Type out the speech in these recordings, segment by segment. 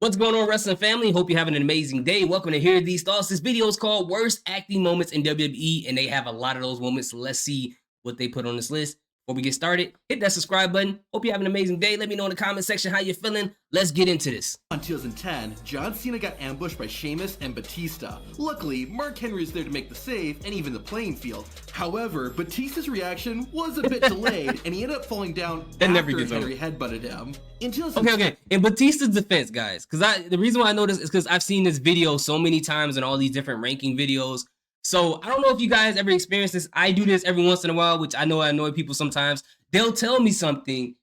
What's going on, wrestling family? Hope you're having an amazing day. Welcome to Hear These Thoughts. This video is called Worst Acting Moments in WWE, and they have a lot of those moments. So let's see what they put on this list. Before we get started, hit that subscribe button. Hope you have an amazing day. Let me know in the comment section how you're feeling. Let's get into this. On 2010, John Cena got ambushed by Sheamus and Batista. Luckily, Mark Henry was there to make the save and even the playing field. However, Batista's reaction was a bit delayed, and he ended up falling down after Henry headbutted him. Okay. In Batista's defense, guys, because the reason why I know this is because I've seen this video so many times in all these different ranking videos. So I don't know if you guys ever experienced this. I do this every once in a while, which I know I annoy people sometimes. They'll tell me something.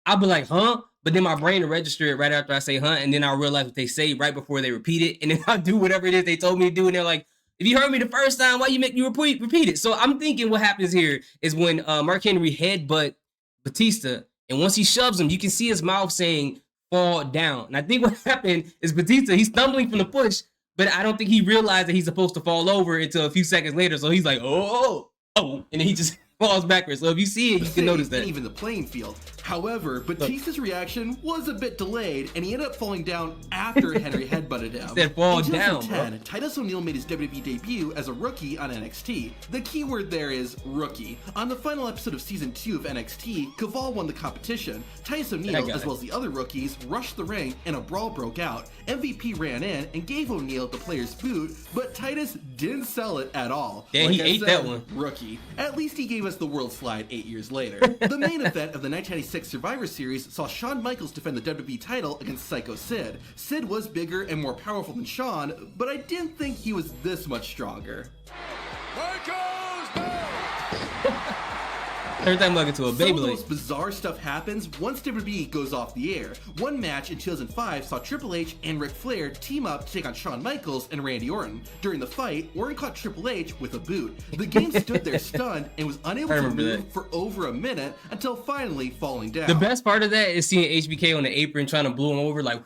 I'll be like, huh? But then my brain will register it right after I say huh, and then I'll realize what they say right before they repeat it. And then I'll do whatever it is they told me to do. And they're like, if you heard me the first time, why you make me repeat it? So I'm thinking what happens here is when Mark Henry headbutt Batista, and once he shoves him, you can see his mouth saying fall down. And I think what happened is Batista, he's stumbling from the push, but I don't think he realized that he's supposed to fall over until a few seconds later. So he's like, oh, and then he just falls backwards. So if you see it, you can notice that. Even the playing field. However, Batista's reaction was a bit delayed, and he ended up falling down after Henry headbutted him. He said fall down, In 2010, Titus O'Neil made his WWE debut as a rookie on NXT. The key word there is rookie. On the final episode of Season 2 of NXT, Caval won the competition. Titus O'Neil, as well as the other rookies, rushed the ring, and a brawl broke out. MVP ran in and gave O'Neil the player's boot, but Titus didn't sell it at all. Yeah, he ate that one. Rookie. At least he gave us the World Slide 8 years later. The main event of the 1996 Survivor Series saw Shawn Michaels defend the WWE title against Psycho Sid. Sid was bigger and more powerful than Shawn, but I didn't think he was this much stronger. Turn that mug into a Beyblade. Some of the most bizarre stuff happens once WWE goes off the air. One match in 2005 saw Triple H and Ric Flair team up to take on Shawn Michaels and Randy Orton. During the fight, Orton caught Triple H with a boot. The game stood there stunned and was unable to move for over a minute until finally falling down. The best part of that is seeing HBK on the apron trying to blow him over, like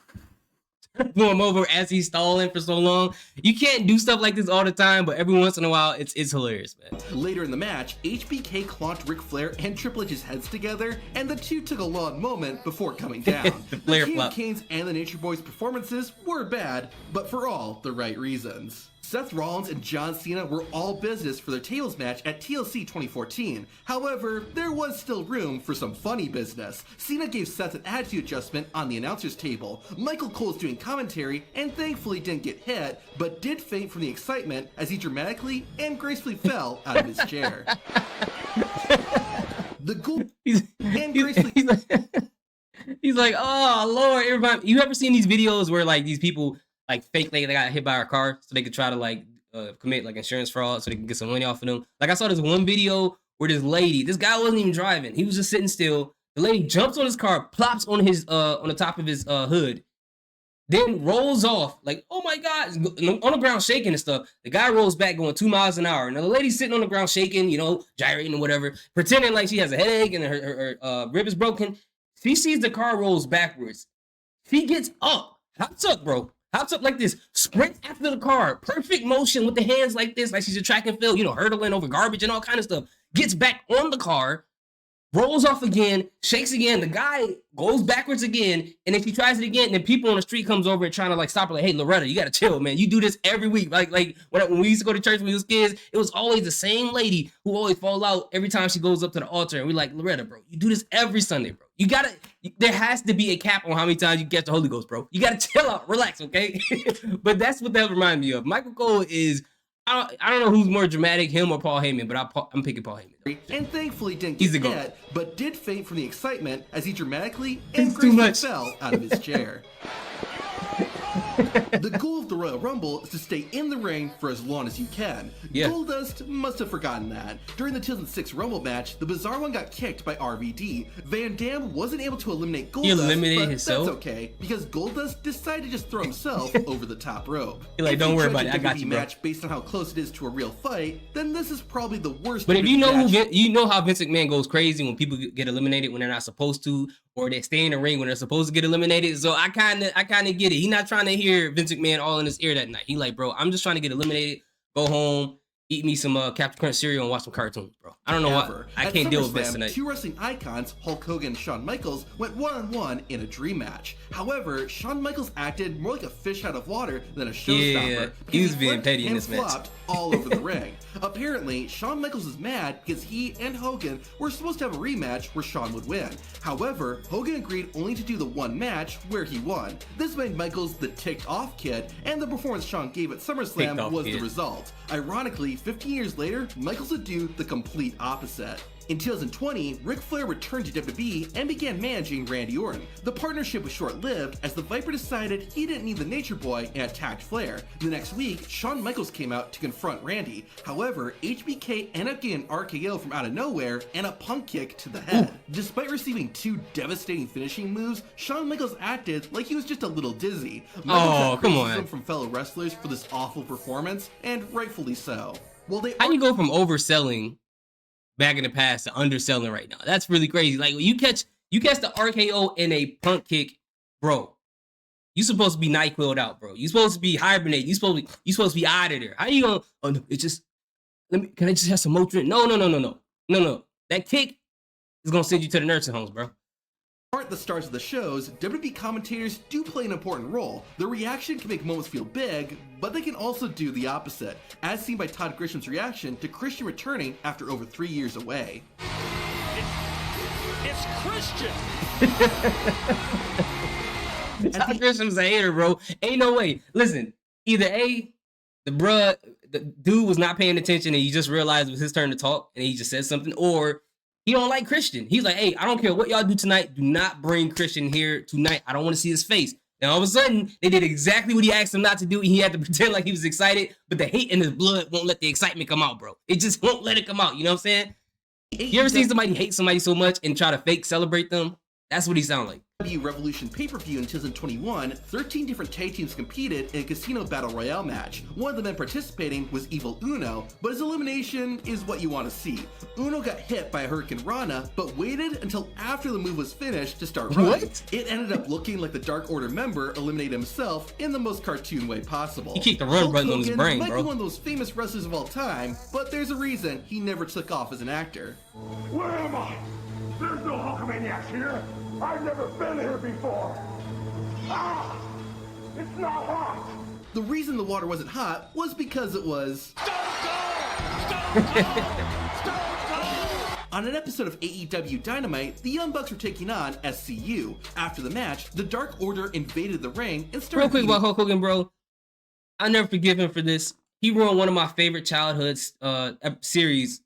blew him over as he's stalling for so long. You can't do stuff like this all the time, but every once in a while, it's hilarious, man. Later in the match, HBK clonked Ric Flair and Triple H's heads together, and the two took a long moment before coming down. The Flair King flop. of Kings and the Nature Boys performances were bad, but for all the right reasons. Seth Rollins and John Cena were all business for their tables match at TLC 2014. However, there was still room for some funny business. Cena gave Seth an attitude adjustment on the announcer's table. Michael Cole's doing commentary and thankfully didn't get hit, but did faint from the excitement as he dramatically and gracefully fell out of his chair. The Ghoul and gracefully... He's like, oh, Lord, everybody. You ever seen these videos where like these people like fake they got hit by a car so they could try to like commit like insurance fraud so they can get some money off of them? Like I saw this one video where this guy wasn't even driving. He was just sitting still. The lady jumps on his car, plops on his on the top of his hood, then rolls off like, oh my God, on the ground shaking and stuff. The guy rolls back going 2 miles an hour. Now the lady's sitting on the ground shaking, you know, gyrating or whatever, pretending like she has a headache and her rib is broken. She sees the car rolls backwards. She gets up, hops up, bro. Hops up like this, sprint after the car, perfect motion with the hands like this, like she's a track and field, you know, hurdling over garbage and all kind of stuff. Gets back on the car, rolls off again, shakes again. The guy goes backwards again, and if he tries it again, then people on the street comes over and trying to like stop her, like, hey, Loretta, you gotta chill, man. You do this every week. Like when we used to go to church when we was kids, it was always the same lady who always fall out every time she goes up to the altar, and we're like, Loretta, bro, you do this every Sunday, bro. There has to be a cap on how many times you get the Holy Ghost, bro. You gotta chill out, relax, okay? But that's what that reminds me of. Michael Cole is, I don't know who's more dramatic, him or Paul Heyman, but I'm picking Paul Heyman. And thankfully didn't get hit, but did faint from the excitement as he dramatically and gracefully fell out of his chair. The goal of the Royal Rumble is to stay in the ring for as long as you can. Yeah. Goldust must have forgotten that. During the 2006 Rumble match, the Bizarre One got kicked by RVD. Van Dam wasn't able to eliminate Goldust, but himself? That's okay, because Goldust decided to just throw himself over the top rope. You're like, don't worry about it, I got you, bro. Match based on how close it is to a real fight, then this is probably the worst. But if you know you know how Vince McMahon goes crazy when people get eliminated when they're not supposed to, or they stay in the ring when they're supposed to get eliminated. So I kind of get it. He's not trying to hear Vince McMahon all in his ear that night. He like, bro, I'm just trying to get eliminated, go home, eat me some Captain Crunch cereal and watch some cartoons, bro. I don't know why I can't deal with this tonight. Two wrestling icons, Hulk Hogan and Shawn Michaels, went one-on-one in a dream match. However, Shawn Michaels acted more like a fish out of water than a showstopper. Yeah, he was being petty in this match. Flopped all over the ring. Apparently, Shawn Michaels was mad because he and Hogan were supposed to have a rematch where Shawn would win. However, Hogan agreed only to do the one match where he won. This made Michaels the ticked-off kid, and the performance Shawn gave at SummerSlam was the result. Ironically, 15 years later, Michaels would do the complete opposite. In 2020, Ric Flair returned to WWE and began managing Randy Orton. The partnership was short-lived as the Viper decided he didn't need the Nature Boy and attacked Flair. The next week, Shawn Michaels came out to confront Randy. However, HBK ended up getting an RKO from out of nowhere and a punk kick to the head. Despite receiving two devastating finishing moves, Shawn Michaels acted like he was just a little dizzy. Michaels come on. From fellow wrestlers for this awful performance, and rightfully so. How you go from overselling back in the past to underselling right now? That's really crazy. Like you catch the RKO and a punk kick, bro. You supposed to be NyQuil'd out, bro. You supposed to be hibernating. You supposed to be out of there. How you gonna? Oh no, it's just. Can I just have some Motrin? No. That kick is gonna send you to the nursing homes, bro. Aren't the stars of the shows, WWE commentators do play an important role. Their reaction can make moments feel big, but they can also do the opposite, as seen by Todd Grisham's reaction to Christian returning after over 3 years away. It's Christian! Todd Grisham's a hater, bro. Ain't no way. Listen, either A, the dude was not paying attention and he just realized it was his turn to talk and he just said something, or he don't like Christian. He's like, hey, I don't care what y'all do tonight. Do not bring Christian here tonight. I don't want to see his face. And all of a sudden, they did exactly what he asked them not to do. He had to pretend like he was excited, but the hate in his blood won't let the excitement come out, bro. It just won't let it come out. You know what I'm saying? You ever seen somebody hate somebody so much and try to fake celebrate them? That's what he sound like. Revolution pay-per-view in 2021, 13 different tag teams competed in a casino battle royale match. One of the men participating was Evil Uno, but his elimination is what you want to see. Uno got hit by a Hurricane Rana, but waited until after the move was finished to start running. What? It ended up looking like the Dark Order member eliminated himself in the most cartoon way possible. He kicked the run button on his brain, might bro. be one of those famous wrestlers of all time, but there's a reason he never took off as an actor. Where am I? There's no Hulkamaniacs here. I've never been here before. Ah! It's not hot. The reason the water wasn't hot was because it was On an episode of AEW Dynamite, the Young Bucks were taking on SCU. After the match, the Dark Order invaded the ring and started. Real quick about Hulk Hogan, bro. I never forgive him for this. He ruined one of my favorite childhood series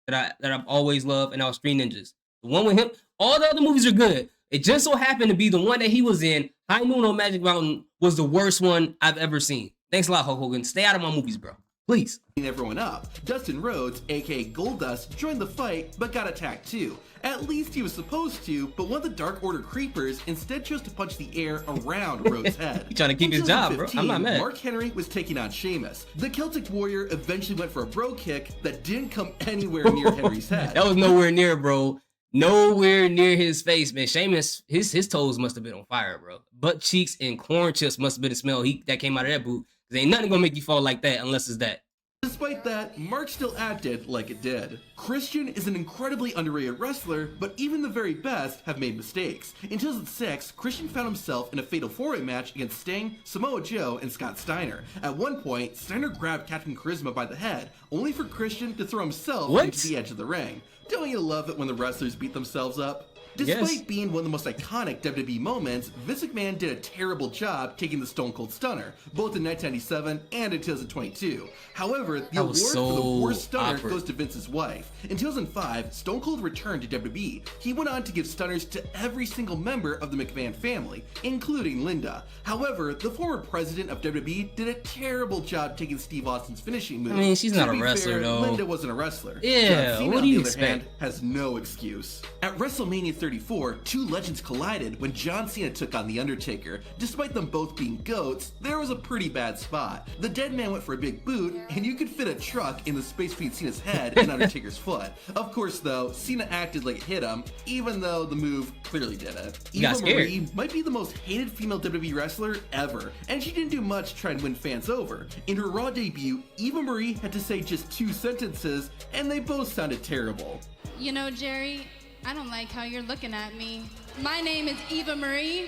that I've always loved, and that was Three Ninjas. The one with him. All the other movies are good. It just so happened to be the one that he was in, High Noon on Magic Mountain, was the worst one I've ever seen. Thanks a lot, Hulk Hogan. Stay out of my movies, bro. Please. Everyone up. Dustin Rhodes, aka Goldust, joined the fight but got attacked too. At least he was supposed to, but one of the Dark Order creepers instead chose to punch the air around Rhodes' head. He's trying to keep his job, bro. I'm not mad. Mark Henry was taking on Sheamus. The Celtic Warrior eventually went for a bro kick that didn't come anywhere near Henry's head. That was nowhere near, bro. Nowhere near his face, man. Sheamus, his toes must have been on fire, bro. Butt cheeks and corn chips must have been the smell that came out of that boot. Cause ain't nothing gonna make you fall like that unless it's that. Despite that, Mark still acted like it did. Christian is an incredibly underrated wrestler, but even the very best have made mistakes. In 2006, Christian found himself in a fatal four-way match against Sting, Samoa Joe, and Scott Steiner. At one point, Steiner grabbed Captain Charisma by the head, only for Christian to throw himself into the edge of the ring. Don't you love it when the wrestlers beat themselves up? Despite being one of the most iconic WWE moments, Vince McMahon did a terrible job taking the Stone Cold Stunner, both in 1997 and in 2022. However, the award for the worst stunner goes to Vince's wife. In 2005, Stone Cold returned to WWE. He went on to give stunners to every single member of the McMahon family, including Linda. However, the former president of WWE did a terrible job taking Steve Austin's finishing move. I mean, she's not a wrestler, though. Linda wasn't a wrestler. Yeah, John Cena, what do you on the other expect? hand, has no excuse. At WrestleMania 1934, two legends collided when John Cena took on The Undertaker. Despite them both being GOATs, there was a pretty bad spot. The dead man went for a big boot, and you could fit a truck in the space between Cena's head and Undertaker's foot. Of course, though, Cena acted like it hit him, even though the move clearly didn't. Eva Marie might be the most hated female WWE wrestler ever, and she didn't do much to try and win fans over. In her Raw debut, Eva Marie had to say just 2 sentences, and they both sounded terrible. You know, Jerry, I don't like how you're looking at me. My name is Eva Marie,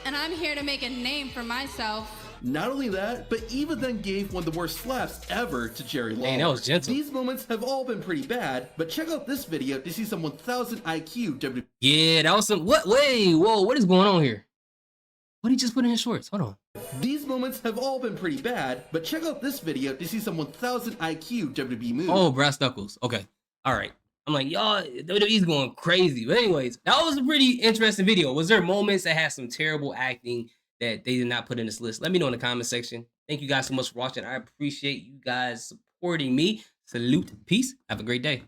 and I'm here to make a name for myself. Not only that, but Eva then gave one of the worst slaps ever to Jerry Lawler. Man, that was gentle. These moments have all been pretty bad, but check out this video to see some 1000 IQ WWE. Yeah, that was some. What? Wait, whoa, what is going on here? What did he just put in his shorts? Hold on. These moments have all been pretty bad, but check out this video to see some 1000 IQ WWE moves. Oh, brass knuckles. Okay. All right. I'm like, y'all, WWE's going crazy. But anyways, that was a pretty interesting video. Was there moments that had some terrible acting that they did not put in this list? Let me know in the comment section. Thank you guys so much for watching. I appreciate you guys supporting me. Salute. Peace. Have a great day.